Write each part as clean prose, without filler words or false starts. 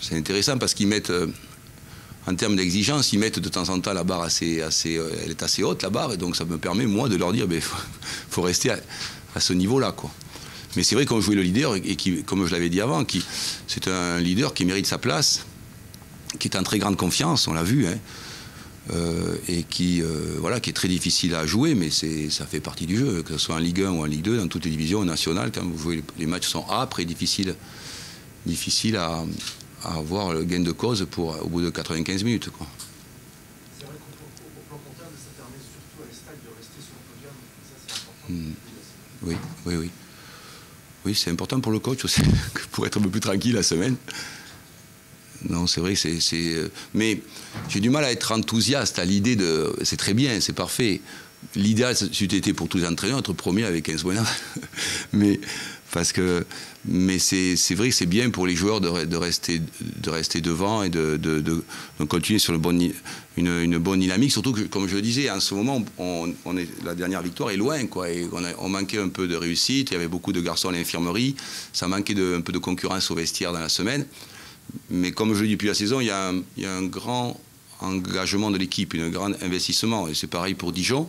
c'est intéressant parce qu'ils mettent, en termes d'exigence, ils mettent de temps en temps la barre elle est assez haute, la barre, et donc ça me permet, moi, de leur dire, faut rester à ce niveau-là, quoi. Mais c'est vrai qu'on jouait le leader, et qui, comme je l'avais dit avant, c'est un leader qui mérite sa place, qui est en très grande confiance, on l'a vu, hein, et qui est très difficile à jouer, mais ça fait partie du jeu, que ce soit en Ligue 1 ou en Ligue 2, dans toutes les divisions nationales, quand vous jouez, les matchs sont âpres et difficiles à avoir le gain de cause au bout de 95 minutes, quoi. C'est vrai qu'au plan comptable, ça permet surtout à l'Estac de rester sur le podium. Ça, c'est important. Oui. Oui, c'est important pour le coach aussi, pour être un peu plus tranquille la semaine. Non, c'est vrai, mais j'ai du mal à être enthousiaste à l'idée de... C'est très bien, c'est parfait. L'idéal, c'eût été pour tous les entraîneurs, être premier avec 15 points. Mais c'est vrai que c'est bien pour les joueurs de rester devant et de continuer sur une bonne dynamique. Surtout que, comme je le disais, en ce moment, la dernière victoire est loin, quoi. Et on manquait un peu de réussite. Il y avait beaucoup de garçons à l'infirmerie. Ça manquait un peu de concurrence au vestiaire dans la semaine. Mais comme je le dis depuis la saison, il y a un grand engagement de l'équipe, un grand investissement. Et c'est pareil pour Dijon.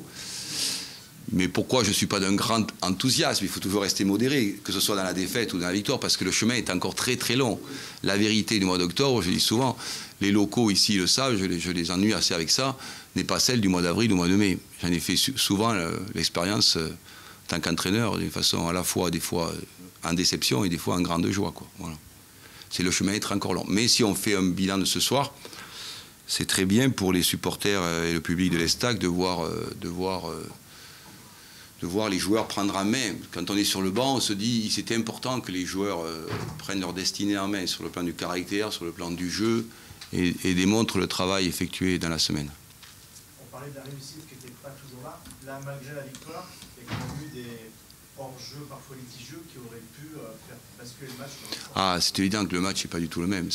Mais pourquoi je ne suis pas d'un grand enthousiasme? Il faut toujours rester modéré, que ce soit dans la défaite ou dans la victoire, parce que le chemin est encore très très long. La vérité du mois d'octobre, je dis souvent, les locaux ici le savent, je les ennuie assez avec ça, n'est pas celle du mois d'avril ou du mois de mai. J'en ai fait souvent l'expérience en tant qu'entraîneur, de façon à la fois, des fois en déception et des fois en grande joie, quoi. Voilà. C'est le chemin être encore long. Mais si on fait un bilan de ce soir, c'est très bien pour les supporters et le public de l'Estac de voir les joueurs prendre en main. Quand on est sur le banc, on se dit c'était important que les joueurs prennent leur destinée en main sur le plan du caractère, sur le plan du jeu et démontrent le travail effectué dans la semaine. On parlait de la réussite qui n'était pas toujours là. Là, malgré la victoire, il y a quand même eu des hors-jeux, parfois litigieux, qui auraient pu faire basculer le match. Ah, c'est évident que le match n'est pas du tout le même.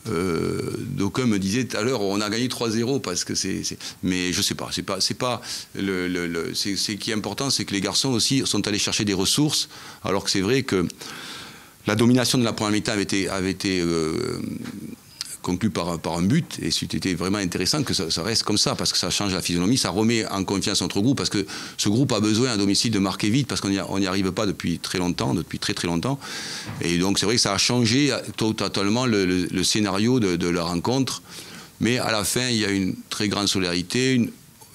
D'aucuns me disaient tout à l'heure on a gagné 3-0 parce que mais je sais pas, ce qui est important, c'est que les garçons aussi sont allés chercher des ressources, alors que c'est vrai que la domination de la première mi-temps avait été conclue par un but, et c'était vraiment intéressant que ça reste comme ça, parce que ça change la physionomie, ça remet en confiance notre groupe, parce que ce groupe a besoin à domicile de marquer vite, parce qu'on n'y arrive pas depuis très très longtemps, et donc c'est vrai que ça a changé totalement le scénario de la rencontre, mais à la fin il y a une très grande solidarité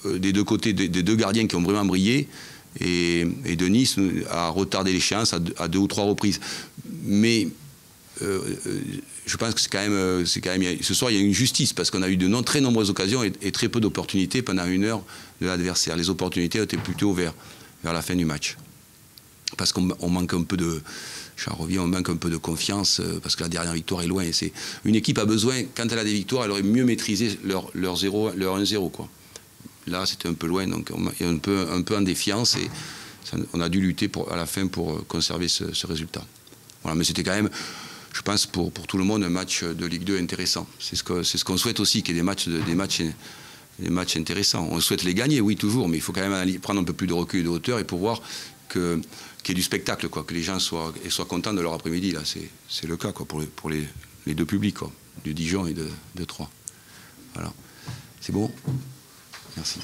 des deux côtés, des deux gardiens qui ont vraiment brillé, et Denis a retardé l'échéance à 2 ou 3 reprises, mais je pense que c'est quand même ce soir il y a une justice, parce qu'on a eu de très nombreuses occasions et très peu d'opportunités pendant 1 heure de l'adversaire. Les opportunités étaient plutôt vers la fin du match, parce qu'on manque un peu on manque un peu de confiance, parce que la dernière victoire est loin, et une équipe a besoin, quand elle a des victoires, elle aurait mieux maîtrisé leur 1-0, quoi. Là c'était un peu loin, donc on est un peu en défiance, et on a dû lutter à la fin pour conserver ce résultat. Voilà, mais c'était quand même, je pense, pour tout le monde, un match de Ligue 2 intéressant. C'est ce qu'on souhaite aussi, qu'il y ait des matchs intéressants. On souhaite les gagner, oui, toujours, mais il faut quand même prendre un peu plus de recul et de hauteur, et pour voir qu'il y ait du spectacle, quoi, que les gens soient contents de leur après-midi. Là, c'est le cas, quoi, pour les deux publics, quoi, de Dijon et de Troyes. Voilà. C'est bon? Merci.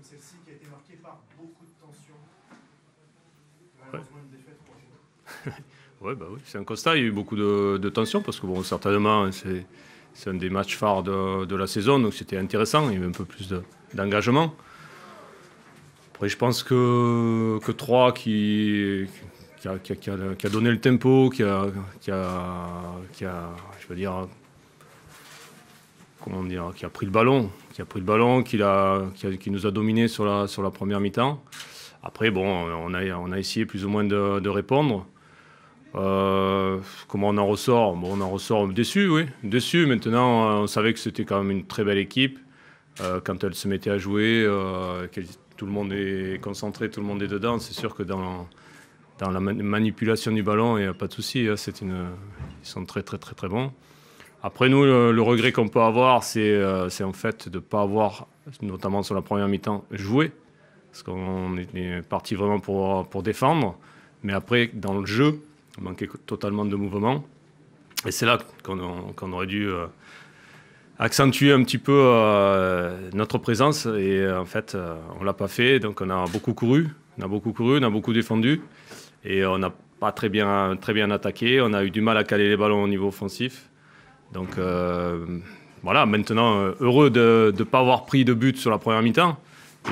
Celle-ci qui a été marquée par beaucoup de tension. Malheureusement, une défaite. Ouais, bah oui, c'est un constat. Il y a eu beaucoup de tension, parce que bon, certainement, c'est un des matchs phares de la saison, donc c'était intéressant. Il y avait un peu plus d'engagement. Après, je pense que Troyes qui a donné le tempo, qui a je veux dire, comment dire, qui a pris le ballon, qui nous a dominés sur la première mi-temps. Après, bon, on a essayé plus ou moins de répondre. Comment on en ressort? Bon, on en ressort déçu, oui. Déçu. Maintenant, on savait que c'était quand même une très belle équipe. Quand elle se mettait à jouer, tout le monde est concentré, tout le monde est dedans. C'est sûr que dans la manipulation du ballon, il n'y a pas de souci. Hein. Ils sont très, très, très, très bons. Après, nous, le regret qu'on peut avoir, c'est en fait de ne pas avoir, notamment sur la première mi-temps, joué. Parce qu'on est parti vraiment pour défendre. Mais après, dans le jeu, on manquait totalement de mouvement. Et c'est là qu'on aurait dû accentuer un petit peu notre présence. Et en fait, on ne l'a pas fait. Donc on a beaucoup couru, on a beaucoup défendu. Et on n'a pas très bien attaqué. On a eu du mal à caler les ballons au niveau offensif. Donc voilà, maintenant, heureux de ne pas avoir pris de but sur la première mi-temps.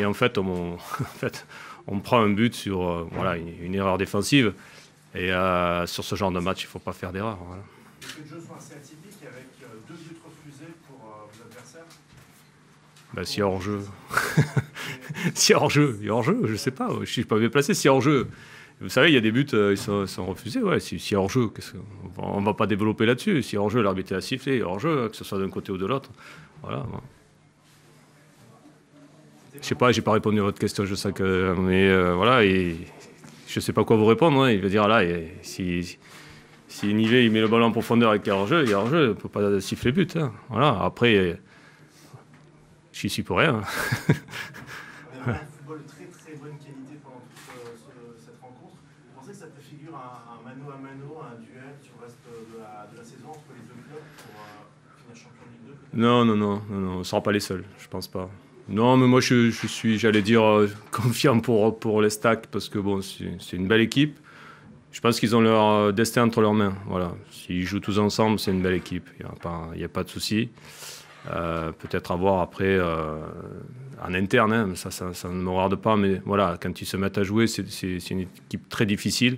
Et en fait, on prend un but sur voilà, une erreur défensive. Et sur ce genre de match, il ne faut pas faire d'erreur. Voilà. Est-ce que les jeux sont assez atypiques avec 2 buts refusés pour vos adversaires? Ben, s'il y a hors-jeu. S'il y a hors-jeu, je ne sais pas. Je ne suis pas bien placé. S'il y a hors-jeu. Vous savez, il y a des buts, ils sont refusés. Ouais, s'il y a hors-jeu, on ne va pas développer là-dessus. S'il y a hors-jeu, l'arbitre a sifflé. Il y a hors-jeu, que ce soit d'un côté ou de l'autre. Voilà. Je ne sais pas, je n'ai pas répondu à votre question. Je sais que. Mais voilà. Et je ne sais pas quoi vous répondre. Hein. Il veut dire là, si Nivet il met le ballon en profondeur avec hors-jeu, il y a hors-jeu. Il ne peut pas siffler but. Hein. Voilà. Après, je suis pour rien. On a un football de très très bonne qualité pendant toute cette rencontre. Vous pensez que ça préfigure un mano à mano, un duel sur le reste de la saison entre les deux clubs pour finir champion de Ligue 2? Non, on ne sera pas les seuls, je pense pas. Non, mais moi je suis, j'allais dire, confiant pour les Stacks parce que bon, c'est une belle équipe. Je pense qu'ils ont leur destin entre leurs mains. Voilà. S'ils jouent tous ensemble, c'est une belle équipe. Il n'y a pas de souci. Peut-être à voir après en interne, hein, ça ne me regarde pas, mais voilà, quand ils se mettent à jouer, c'est une équipe très difficile.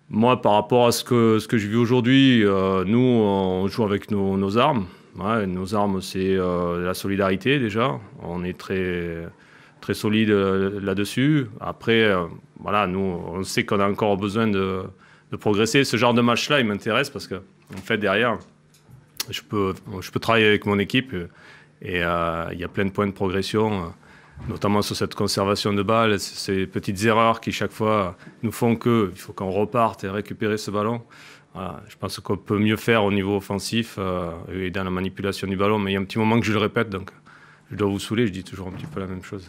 Moi, par rapport à ce que je vis aujourd'hui, nous, on joue avec nos armes. Ouais, nos armes, c'est la solidarité déjà. On est très, très solide là-dessus. Après, voilà, nous, on sait qu'on a encore besoin de progresser. Ce genre de match-là, il m'intéresse parce que, en fait, derrière, je peux travailler avec mon équipe et il y a plein de points de progression, notamment sur cette conservation de balles, ces petites erreurs qui, chaque fois, nous font qu'il faut qu'on reparte et récupérer ce ballon. Voilà, je pense qu'on peut mieux faire au niveau offensif et dans la manipulation du ballon, mais il y a un petit moment que je le répète, donc je dois vous saouler, je dis toujours un petit peu la même chose.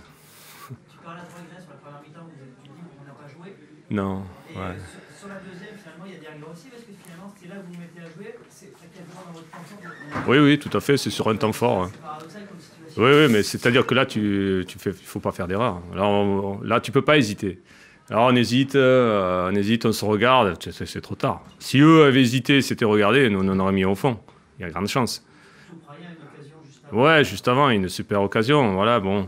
Tu parlais de regret sur la première mi-temps, tu dis qu'on n'a pas joué. Non. Et Ouais. sur la deuxième, finalement, il y a des règles aussi, parce que finalement, c'est là où vous vous mettez à jouer, c'est quasiment dans votre temps fort. Oui, tout à fait, c'est sur un temps fort. C'est paradoxal comme situation. Oui, mais c'est-à-dire que là, il ne faut pas faire d'erreur. Là, tu ne peux pas hésiter. Alors on hésite, on se regarde, c'est trop tard. Si eux avaient hésité, s'étaient regardés, nous on en aurait mis au fond. Il y a grande chance. Ouais, juste avant, une super occasion. Voilà, bon,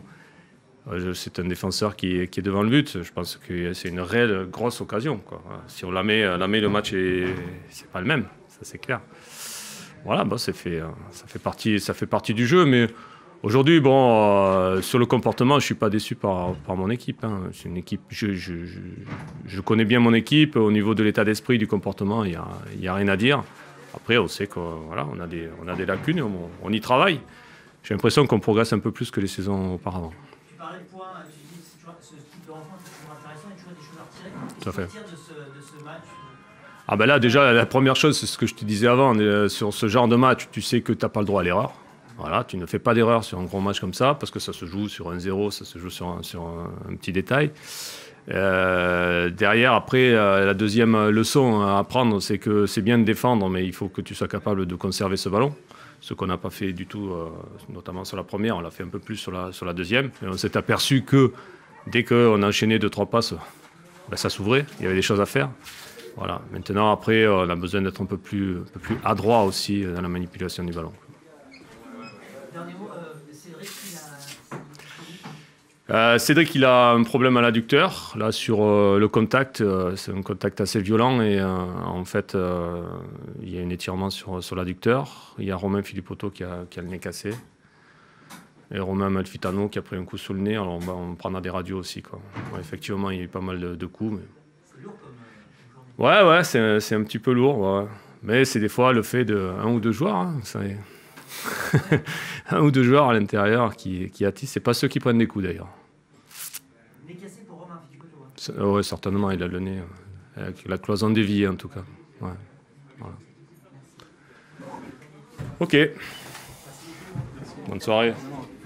c'est un défenseur qui est devant le but. Je pense que c'est une réelle grosse occasion, quoi. Si on la met, le match c'est pas le même, ça c'est clair. Voilà, bon, ça fait partie du jeu, mais aujourd'hui, bon, sur le comportement, je ne suis pas déçu par mon équipe. Hein. C'est une équipe, je connais bien mon équipe. Au niveau de l'état d'esprit, du comportement, il n'y a rien à dire. Après, on sait qu'on voilà, on a des lacunes, on y travaille. J'ai l'impression qu'on progresse un peu plus que les saisons auparavant. Tu parlais de points, tu dis que ce type de rencontre est toujours intéressant, il y a toujours des choses à retirer. Tout à fait. Qu'est-ce que tu retires de ce match? Ah ben là, déjà, la première chose, c'est ce que je te disais avant. Sur ce genre de match, tu sais que tu n'as pas le droit à l'erreur. Voilà, tu ne fais pas d'erreur sur un gros match comme ça, parce que ça se joue sur un 0, ça se joue sur un petit détail. Derrière, après, la deuxième leçon à apprendre, c'est que c'est bien de défendre, mais il faut que tu sois capable de conserver ce ballon. Ce qu'on n'a pas fait du tout, notamment sur la première, on l'a fait un peu plus sur la deuxième. Et on s'est aperçu que dès qu'on enchaînait 2-3 passes, ben ça s'ouvrait, il y avait des choses à faire. Voilà. Maintenant, après, on a besoin d'être un peu plus adroit aussi dans la manipulation du ballon. Dernier mot, Cédric, Cédric, il a un problème à l'adducteur. Là, sur le contact, c'est un contact assez violent et en fait, il y a un étirement sur l'adducteur. Il y a Romain Philippotto qui a le nez cassé. Et Romain Malfitano qui a pris un coup sous le nez. Alors, on prendra des radios aussi, quoi. Ouais, effectivement, il y a eu pas mal de coups. Mais... c'est lourd comme journée. Ouais, c'est un petit peu lourd. Ouais. Mais c'est des fois le fait d'un ou deux joueurs. Hein, un ou deux joueurs à l'intérieur qui attissent. C'est pas ceux qui prennent des coups d'ailleurs. Il est cassé pour Romain Ficoto. Oui, certainement, il a le nez. Avec la cloison déviée en tout cas. Ouais. Voilà. Ok. Bonne soirée.